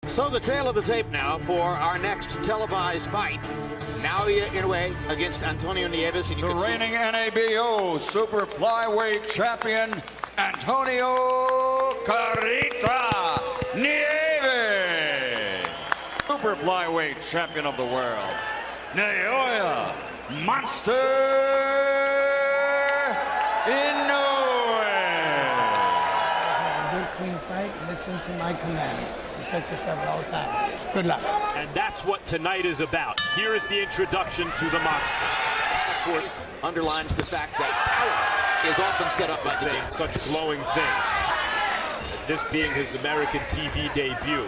So the tail of the tape now for our next televised fight. Naoya Inoue against Antonio Nieves. And the reigning NABO super flyweight champion, Antonio Carita Nieves. Super flyweight champion of the world, Naoya Monster Inoue. Have a good, clean fight. Listen to my commands. Protect yourself at all times. Good luck. And that's what tonight is about. Here is the introduction to the monster. Of course, underlines the fact that power is often set up by the saying such glowing things. This being his American TV debut,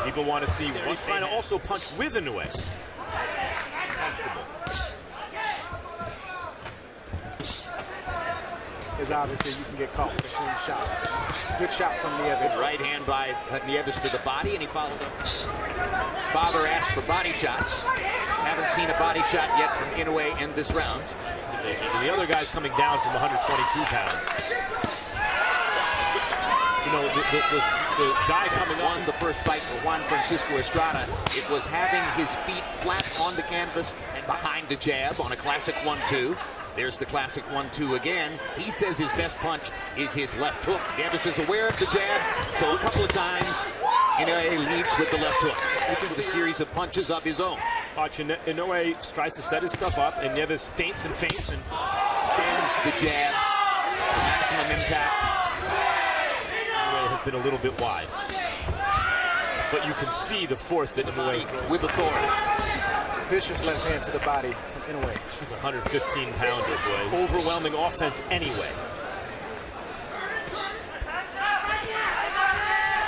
people want to see what he's trying to also punch with Inoue. Comfortable. Is obviously you can get caught with a clean shot. Good shot from Nieves. Right hand by Nieves to the body, and he followed up. Spother asked for body shots. Haven't seen a body shot yet from Inoue in this round. And the other guy's coming down from 122 pounds. You know, the guy coming on. Won the first fight for Juan Francisco Estrada. It was having his feet flat on the canvas and behind the jab on a classic 1-2. There's the classic 1-2 again. He says his best punch is his left hook. Nieves is aware of the jab, so a couple of times Inoue leads with the left hook. Which is a series of punches of his own. Watch, Inoue tries to set his stuff up, and Nieves feints and feints and stands the jab. Maximum impact. Inoue has been a little bit wide. But you can see the force that Inoue with authority. Vicious left hand to the body from Inoue. He's a 115-pounder, boy. Overwhelming offense anyway.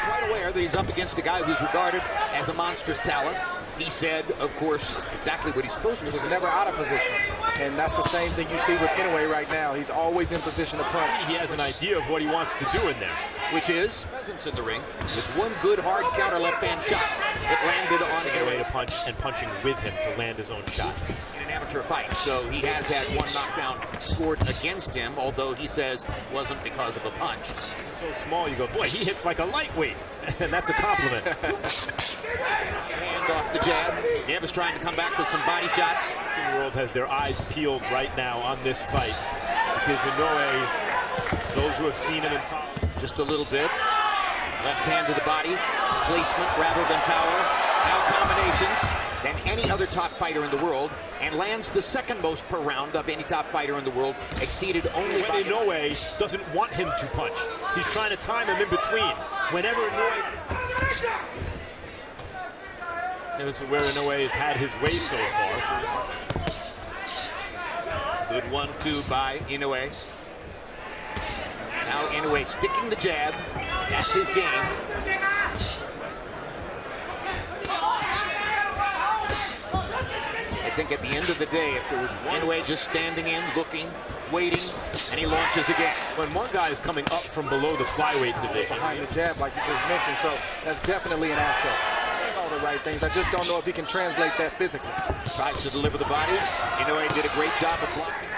Quite aware that he's up against a guy who's regarded as a monstrous talent. He said, of course, exactly what he's supposed to. He was never out of position. And that's the same thing you see with Inoue right now. He's always in position to punch. He has an idea of what he wants to do in there. Which is presence in the ring with one good hard counter left-hand shot that landed on Inoue to punch and punching with him to land his own shot. In an amateur fight, so he has had one knockdown scored against him, although he says it wasn't because of a punch. So small, you go, boy, he hits like a lightweight, and that's a compliment. Hand off the jab. Nieves trying to come back with some body shots. The world has their eyes peeled right now on this fight because Inoue, those who have seen him and followed. Just a little bit. Left hand to the body. Placement rather than power. Now combinations than any other top fighter in the world, and lands the second most per round of any top fighter in the world, exceeded only by Inoue doesn't want him to punch. He's trying to time him in between. Whenever Inoue... This is where Inoue has had his way so far. Good 1-2 by Inoue. Now Inoue sticking the jab. That's his game. I think at the end of the day, if there was one Inoue just standing in, looking, waiting, and he launches again. When one guy is coming up from below the flyweight division. Behind the jab, like you just mentioned, so that's definitely an asset. Saying all the right things. I just don't know if he can translate that physically. Tries to deliver the body. Inoue did a great job of blocking.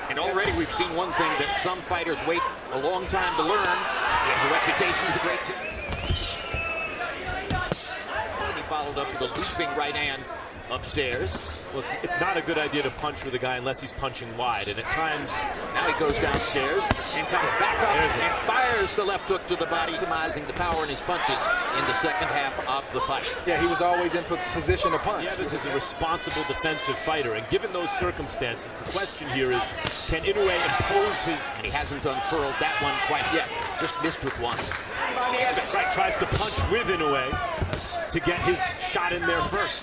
And already we've seen one thing that some fighters wait a long time to learn. He has a reputation as a great jab. And he followed up with a looping right hand upstairs. Well, it's not a good idea to punch with a guy unless he's punching wide, and at times... Now he goes downstairs and comes back up and fires the left hook to the body, maximizing the power in his punches in the second half of the fight. Yeah, he was always in position to punch. Yeah, this is a responsible defensive fighter, and given those circumstances, the question here is, can Inoue impose his... And he hasn't unfurled that one quite yet, just missed with one. Right, tries to punch with Inoue to get his shot in there first.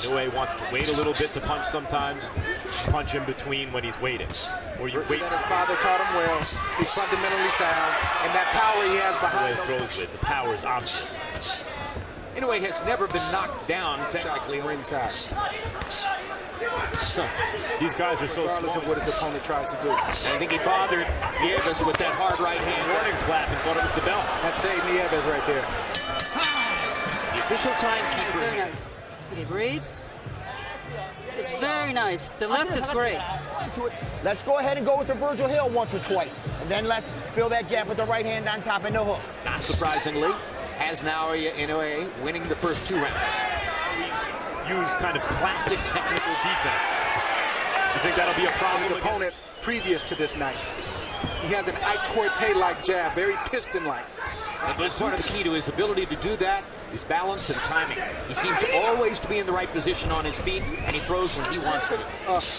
Inoue wants to wait a little bit to punch sometimes, punch in between when he's waiting. Or you wait. His father taught him well. He's fundamentally sound, and that power he has behind him. Throws with the power is obvious. Inoue has never been knocked down technically ringside. These guys are so regardless small. of what his opponent tries to do. I think he bothered Nieves with that hard right hand. Warning clap and thought it was the bell. That saved Nieves right there. The official timekeeper. Very nice. Okay, breathe. It's very nice. The left is great. Let's go ahead and go with the Virgil Hill once or twice. And then let's fill that gap with the right hand on top and no hook. Not surprisingly, has Naoya Inoue winning the first 2 rounds. Use kind of classic technical defense. You think that'll be a problem? His opponents previous to this night. He has an Ike Corte-like jab, very piston-like. A big part of the key to his ability to do that is balance and timing. He seems always to be in the right position on his feet, and he throws when he wants to.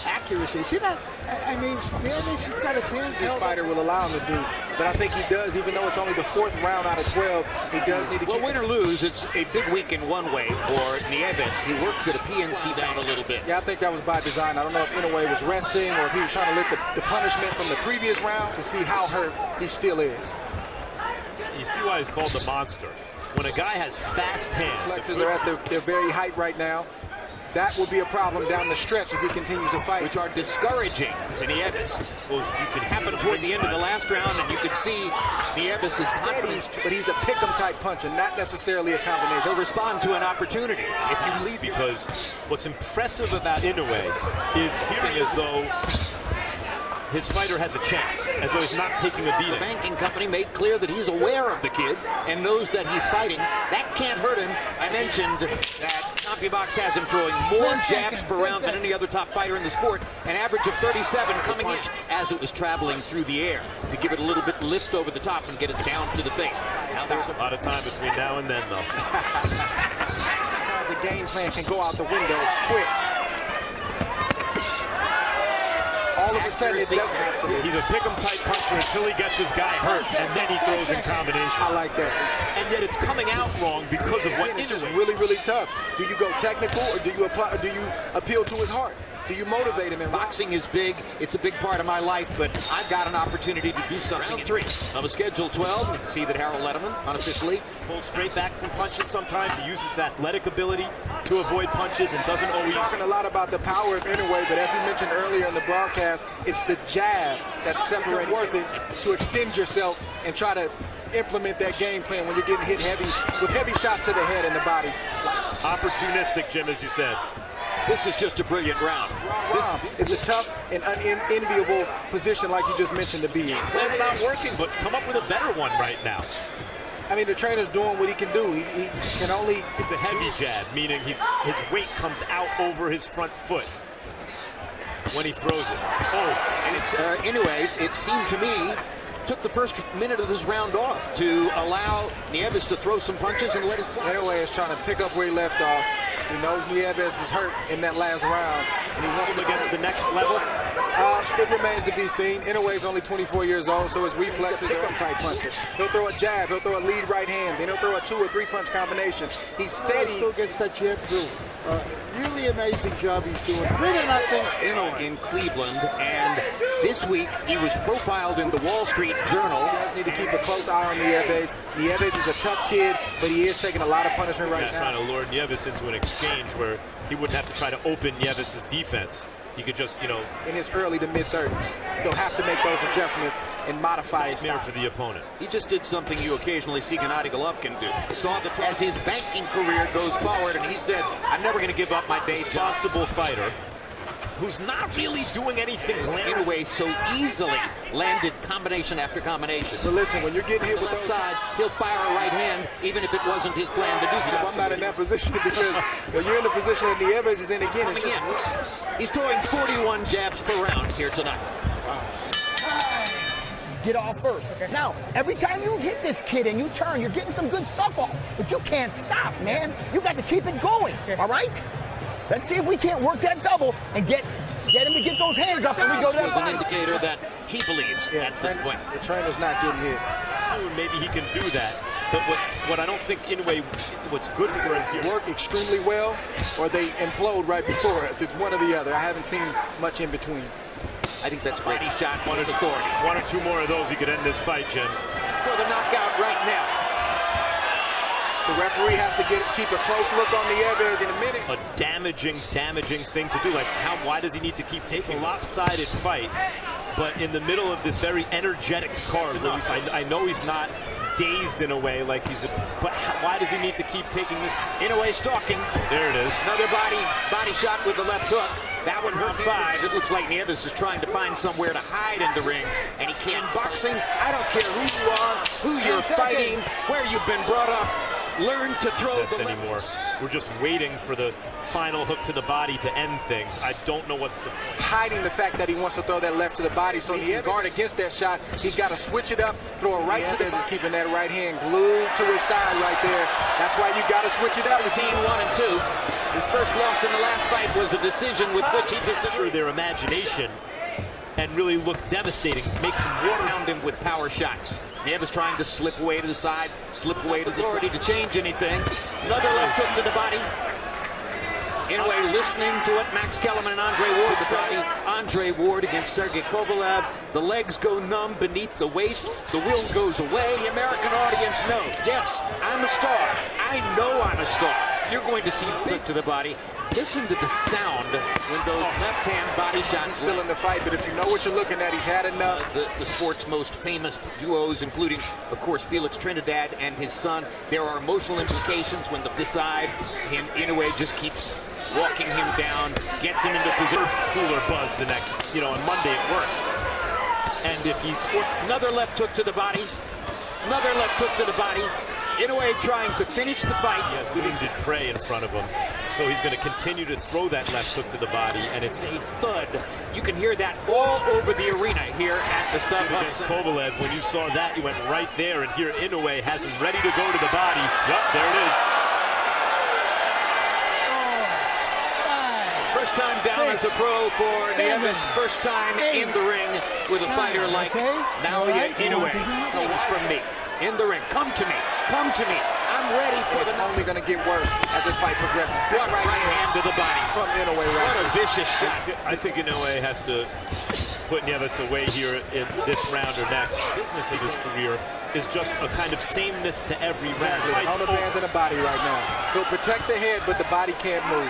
Accuracy. See that? I mean, Nieves has got his hands This held. fighter will allow him to do. But I think he does, even though it's only the 4th round out of 12, he does need to Well, keep win or lose, it's a big week in one way for Nieves. He works at a PNC down a little bit. Yeah, I think that was by design. I don't know if Inoue was resting or if he was trying to let the punishment from the previous round to see how hurt he still is. You see why he's called the monster. When a guy has fast hands. Flexes are at their very height right now. That will be a problem down the stretch if he continues to fight. Which are discouraging to Nieves. You can happen Toward the end of the last round, and you could see Nieves is confident. But he's a pick-em type puncher, not necessarily a combination. He'll respond to an opportunity if you leave. Because what's impressive about Inoue is hearing as though his fighter has a chance, as though he's not taking a beating. The banking company made clear that he's aware of the kid and knows that he's fighting. That can't hurt him. I mentioned that CompuBox has him throwing more jabs per round than any other top fighter in the sport, an average of 37 coming in as it was traveling through the air to give it a little bit lift over the top and get it down to the base. Now there's a lot of time between now and then, though. Sometimes the game plan can go out the window quick. All of a sudden, it doesn't. He's a pick-em type puncher until he gets his guy hurt, and then he throws in combination. I like that. And yet it's coming out wrong because of what It's just really, really tough. Do you go technical or do you apply? Or do you appeal to his heart? Do you motivate him? Boxing is big. It's a big part of my life, but I've got an opportunity to do something. Round 3 of a schedule 12. You can see that Harold Letterman unofficially pulls straight back from punches sometimes. He uses his athletic ability to avoid punches and doesn't always. We're talking a lot about the power of Inoue, but as we mentioned earlier in the broadcast, it's the jab that's separating worth it to extend yourself and try to implement that game plan when you're getting hit heavy with heavy shots to the head and the body. Opportunistic, Jim, as you said. This is just a brilliant round. It's a tough and unenviable position, like you just mentioned, to be in. Plan's not working, but come up with a better one right now. I mean, the trainer's doing what he can do. He can only. It's a heavy jab, meaning his weight comes out over his front foot when he throws it. Oh, and it's anyway. It seemed to me took the first minute of this round off to allow Nieves to throw some punches and let his. Inoue is trying to pick up where he left off. He knows Nieves was hurt in that last round, and he wants to against the next level. It remains to be seen. Inoue is only 24 years old, so his reflexes are type punches. He'll throw a jab, he'll throw a lead right hand, then he'll throw a 2 or 3 punch combination. He's steady. Still gets that jab through. Really amazing job he's doing. 3-0 Inoue in Cleveland, and this week he was profiled in the Wall Street Journal. You guys need to keep a close eye on Nieves. Nieves is a tough kid, but he is taking a lot of punishment right now. Trying to lure Nieves into an exchange where he wouldn't have to try to open Nieves' defense. He could just, in his early to mid-30s, he'll have to make those adjustments and modify his style for the opponent. He just did something you occasionally see Gennady Golovkin do. Saw the as his banking career goes forward, and he said, "I'm never going to give up my day job." Responsible fighter who's not really doing anything. Inoue so easily landed combination after combination. But listen, when you're getting hit with left those side, he'll fire a right hand, even if it wasn't his plan to do so. I'm not in that position because when you're in the position that Nieves is in again, it's just... He's throwing 41 jabs per round here tonight. Get off first. Okay. Now, every time you hit this kid and you turn, you're getting some good stuff off. But you can't stop, man. You got to keep it going, all right? Let's see if we can't work that double and get him to get those hands up and we go to that body. An indicator that he believes at this point. The trainer's not getting hit. Soon maybe he can do that. But what I don't think Inoue, what's good for him here. Work extremely well or they implode right before us. It's one or the other. I haven't seen much in between. I think that's a great shot. One of authority. 1 or 2 more of those, he could end this fight, Jim. For the knockout right now. The referee has to keep a close look on Nieves in a minute. A damaging thing to do. Like, why does he need to keep taking a lopsided fight? But in the middle of this very energetic card, I know he's not dazed in a way, like he's but why does he need to keep taking this? Inoue stalking. There it is. Another body shot with the left hook. That one hurt 5. It looks like Nieves is trying to find somewhere to hide in the ring, and he can't. Boxing, I don't care who you are, who you're fighting, where you've been brought up. Learn to throw the left. Anymore. We're just waiting for the final hook to the body to end things. I don't know what's the point. Hiding the fact that he wants to throw that left to the body, so he can guard against that shot. He's got to switch it up, throw it right to the body. Keeping that right hand glued to his side right there. That's why you got to switch it up. 17, 1 and 2. His first loss in the last fight was a decision with which he disagreed. Their imagination and really look devastating. Makes him Pound him with power shots. Nieves trying to slip away to the side, slip away to the side to change anything. Another left hook to the body. Inoue listening to what Max Kellerman and Andre Ward say. Andre Ward against Sergey Kovalev. The legs go numb beneath the waist. The will goes away. The American audience know, yes, I'm a star. I know I'm a star. You're going to see big to the body. Listen to the sound when those left-hand body shots. He's still in the fight, but if you know what you're looking at, he's had enough. The sport's most famous duos, including, of course, Felix Trinidad and his son. There are emotional implications when this side, Inoue just keeps walking him down, gets him into position. Cooler buzz the next, on Monday at work. And if he scored another left hook to the body, another left hook to the body. Inoue trying to finish the fight. He has Williams and Prey in front of him, so he's going to continue to throw that left hook to the body, and it's a thud. You can hear that all over the arena here at the StubHub. Kovalev, when you saw that, you went right there, and here Inoue has him ready to go to the body. Yep, there it is. First time down as a pro for Nieves. First time in the ring with a fighter like Naoya Inoue. Comes from me. In the ring. Come to me. Come to me. I'm ready for It's only going to get worse as this fight progresses. Big right hand to the body. From Inoue. What a vicious shot. I think Inoue has to put Nieves away here in this round or next. Business of his career is just a kind of sameness to every round. On the band in the body right now. He'll protect the head, but the body can't move.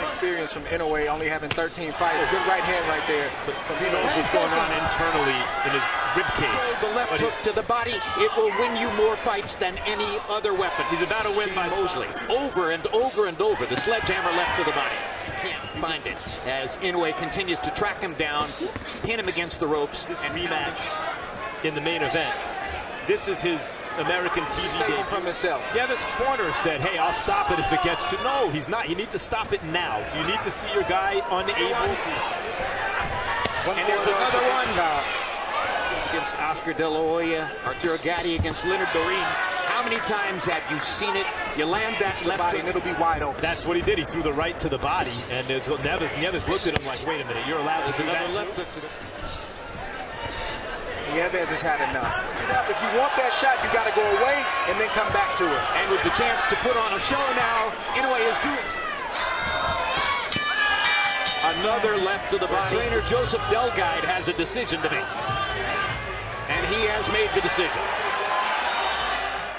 Experience from Inoue, only having 13 fights. Good right hand right there. He knows what's going on internally in his ribcage. The left hook to the body, it will win you more fights than any other weapon. He's about to win by Mosley. Over and over and over. The sledgehammer left to the body. Can't find it as Inoue continues to track him down, pin him against the ropes. And rematch in the main event. This is his American TV Save him from himself. Nieves' corner said, hey, I'll stop it if it gets to. No, he's not. You need to stop it now. Do you need to see your guy unable to? And there's another one. It's against Oscar De La Hoya. Arturo Gatti against Leonard Dorin. How many times have you seen it? You land that left body and it'll be wide open. That's what he did. He threw the right to the body. And Nieves looked at him like, wait a minute, you're allowed to do that. Another left hook to the... Nieves has had enough. If you want that shot, you got to go away and then come back to it. And with the chance to put on a show now, Inoue is doing so. Another left to the body. Trainer Joseph Delguide has a decision to make. And he has made the decision.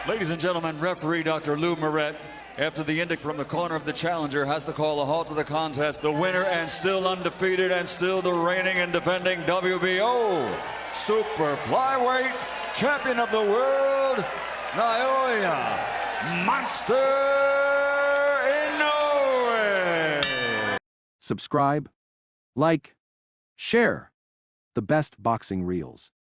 Ladies and gentlemen, referee Dr. Lou Moret, after the indict from the corner of the challenger, has to call a halt to the contest. The winner and still undefeated and still the reigning and defending WBO super flyweight champion of the world, Naoya Monster Inoue. Subscribe, like, share the best boxing reels.